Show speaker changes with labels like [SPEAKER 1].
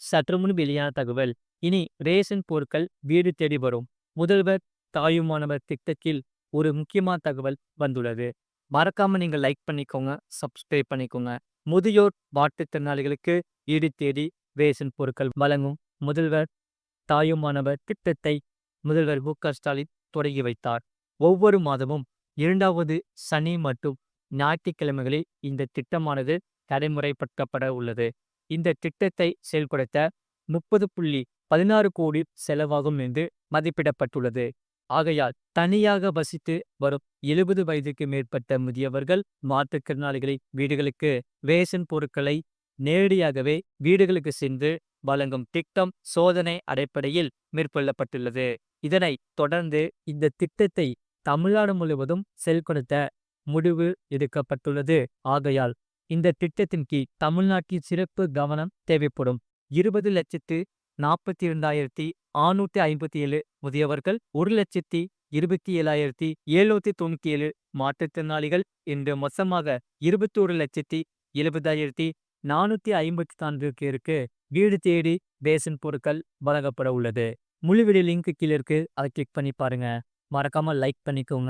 [SPEAKER 1] சற்று முன் வெளியான தகவல். இனி ரேஷன் பொருட்கள் வீடு தேடி வரும். முதல்வர் தாயுமானவர் திட்டத்தில் ஒரு முக்கியமான தகவல் வந்துள்ளது. மறக்காம நீங்க லைக் பண்ணிக்கோங்க, சப்ஸ்கிரைப் பண்ணிக்கோங்க. முதியோர் மாற்றுத்திறனாளிகளுக்கு வீடு தேடி ரேஷன் பொருட்கள் வழங்கும் முதல்வர் தாயுமானவர் திட்டத்தை முதல்வர் மு.க.ஸ்டாலின் தொடங்கி வைத்தார். ஒவ்வொரு மாதமும் 2வது சனி மற்றும் ஞாயிற்றுக்கிழமைகளில் இந்த திட்டமானது நடைமுறைப்படுத்தப்பட உள்ளது. இந்த திட்டத்தை செயல்படுத்த 30.16 கோடி செலவாகும் என்று மதிப்பிடப்பட்டுள்ளது. ஆகையால் தனியாக வசித்து வரும் 70 வயதுக்கு மேற்பட்ட முதியவர்கள் மாற்றுத்திறனாளிகளின் வீடுகளுக்கு ரேஷன் பொருட்களை நேரடியாகவே வீடுகளுக்கு சென்று வழங்கும் திட்டம் சோதனை அடிப்படையில் மேற்கொள்ளப்பட்டுள்ளது. இதனைத் தொடர்ந்து இந்த திட்டத்தை தமிழ்நாடு முழுவதும் செயல்படுத்த முடிவு எடுக்கப்பட்டுள்ளது. ஆகையால் இந்த திட்டத்தின் கீழ் தமிழ்நாட்டில் சிறப்பு கவனம் தேவைப்படும். 20,42,657 முதியவர்கள், 1,27,797 மாற்றுத்திறனாளிகள் என்று மொத்தமாக 21,70,454 பேருக்கு வீடு தேடி ரேஷன் பொருட்கள் வழங்கப்பட உள்ளது. முழு வீடியோ லிங்க் கீழே இருக்கு. அதை கிளிக் பண்ணி பாருங்க. மறக்காம லைக் பண்ணிக்கோங்க.